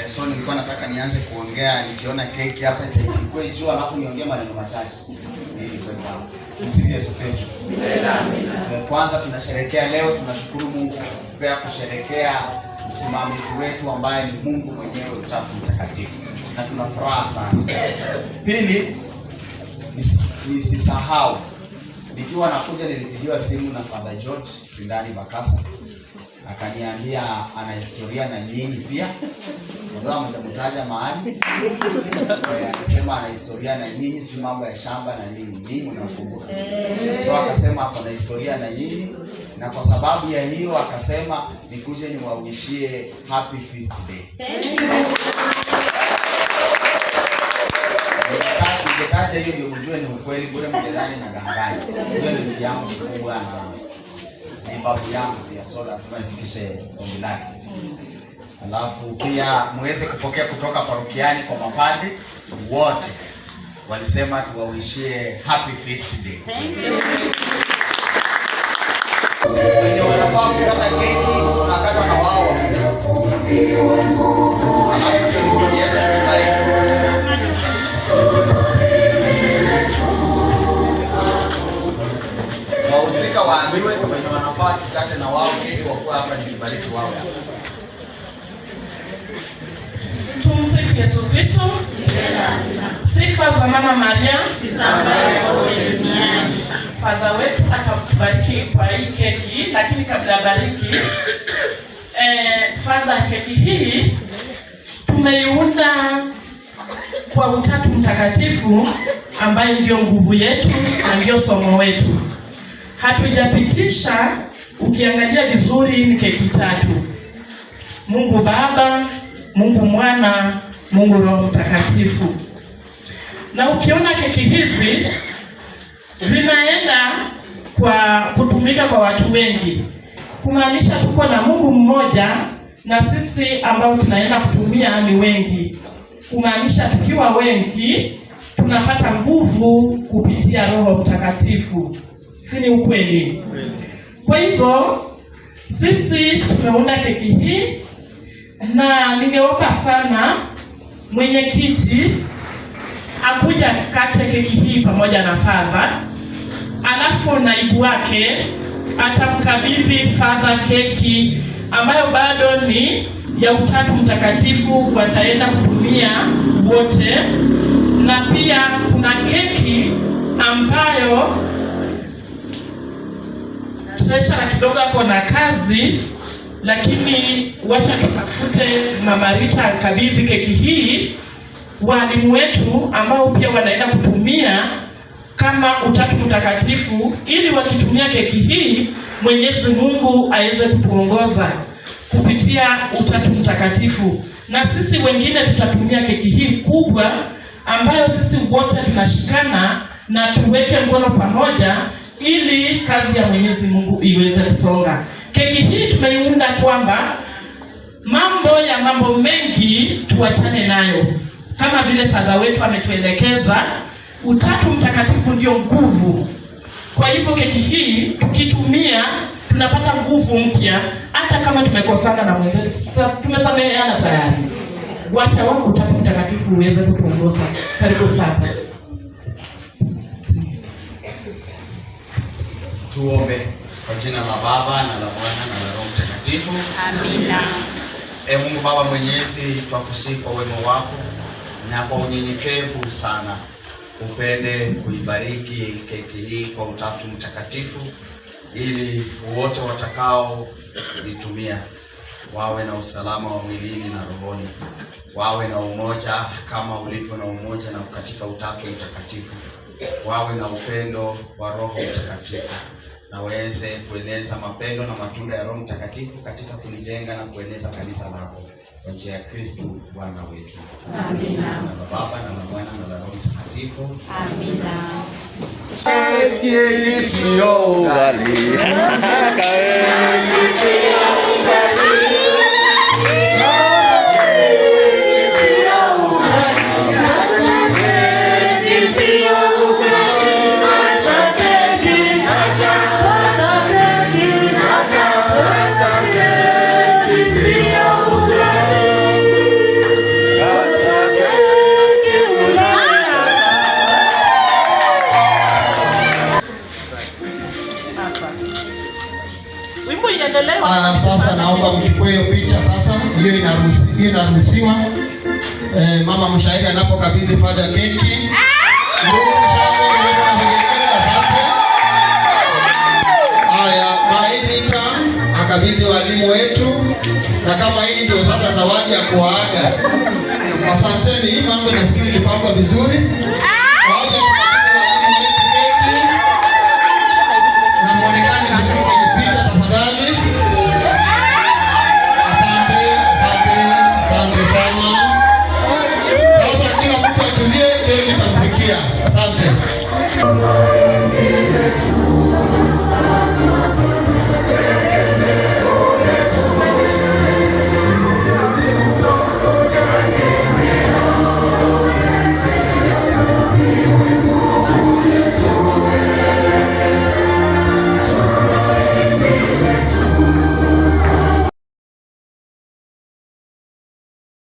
So nilikuwa nataka nianze kuongea nikiona keki hapa itaikwe juu alafu niongee maneno machache. Ili kwa sawa. Tumsifu Yesu Kristo. Kwanza tunasherehekea leo, tunashukuru Mungu kwa kusherehekea msimamizi wetu ambaye ni Mungu mwenyewe Utatu Mtakatifu. Na tuna furaha sana. Pili, nisisahau nikiwa nakuja nilipigiwa simu na Father George Sindani Bakasa. Akaniambia ana historia na nyinyi pia. Ndio mtamtaja mahali. Akasema ana historia na nyinyi, si mambo ya shamba na nini. Nyinyi mnakumbuka. So akasema hapo na historia na nyinyi, na kwa sababu ya hiyo akasema nikuje niwawishie happy feast day. Ningetaja hiyo ndio mjue ni ukweli, bure mjadani na danganya. Hiyo ni ndugu yangu mkubwa na ni babu yangu pia, so lazima nifikishe ombi lake. Alafu pia muweze kupokea kutoka parokiani kwa mapadri wote. Walisema tuwawishie happy feast day. Wenye wanafaa kukata keki tunakata na wao. Alafu tunaongeza wahusika waambiwe wenye wanafaa tukate na wao keki kwa kuwa hapa nikibariki wao hapa. Tumsifu Yesu Kristo. Sifa kwa Mama Maria, ambaye yote duniani. Father wetu atakubariki kwa hii keki, lakini kabla ya bariki Father, keki hii tumeiunda kwa Utatu Mtakatifu ambaye ndio nguvu yetu na ndio somo wetu. Hatujapitisha, ukiangalia vizuri ni keki tatu. Mungu Baba, Mungu Mwana, Mungu Roho Mtakatifu. Na ukiona keki hizi zinaenda kwa kutumika kwa watu wengi, kumaanisha tuko na Mungu mmoja na sisi ambao tunaenda kutumia ni wengi. Kumaanisha tukiwa wengi tunapata nguvu kupitia Roho Mtakatifu. Si ni ukweli? Kwa hivyo sisi tumeunda keki hii, na ningeomba sana mwenyekiti akuja kate keki hii pamoja na Father, alafu naibu wake atamkabidhi Father keki ambayo bado ni ya Utatu Mtakatifu, wataenda kutumia wote. Na pia kuna keki ambayo Treasure kidogo ako na kazi, lakini wacha tutafute Mama Rita kabidhi keki hii walimu wetu ambao pia wanaenda kutumia kama Utatu Mtakatifu, ili wakitumia keki hii Mwenyezi Mungu aweze kutuongoza kupitia Utatu Mtakatifu. Na sisi wengine tutatumia keki hii kubwa ambayo sisi wote tunashikana na tuweke mkono pamoja ili kazi ya Mwenyezi Mungu iweze kusonga. Keki hii tumeiunda kwamba mambo mengi tuachane nayo. Kama vile Father wetu ametuelekeza, Utatu Mtakatifu ndio nguvu. Kwa hivyo keki hii tukitumia tunapata nguvu mpya, hata kama tumekosana na mwenzetu tumesameheana tayari. Wacha wangu Utatu Mtakatifu uweze kutuongoza. Karibu sana. Tuombe. Kwa jina la Baba na la Mwana na la Roho Mtakatifu. Amina. Mungu Baba Mwenyezi, twakusifu kwa wema wako na kwa unyenyekevu sana upende kuibariki keki hii kwa Utatu Mtakatifu, ili wote watakao itumia wawe na usalama wa mwilini na rohoni, wawe na umoja kama ulivyo na umoja na katika Utatu Mtakatifu, wawe na upendo wa Roho Mtakatifu, na waweze kueneza mapendo na matunda ya Roho Mtakatifu katika kulijenga na kueneza kanisa lako kwa njia ya Kristo Bwana wetu. Amina. Na Baba na Mwana na Roho Mtakatifu. Amina. hiyo inaruhusiwa. Mama mshairi anapokabidhi Father keki. Asante. Haya, maidita akabidhi walimu wetu, na kama hii ndio sasa zawadi ya kuaga. Asanteni, hii mambo nafikiri ilipangwa vizuri.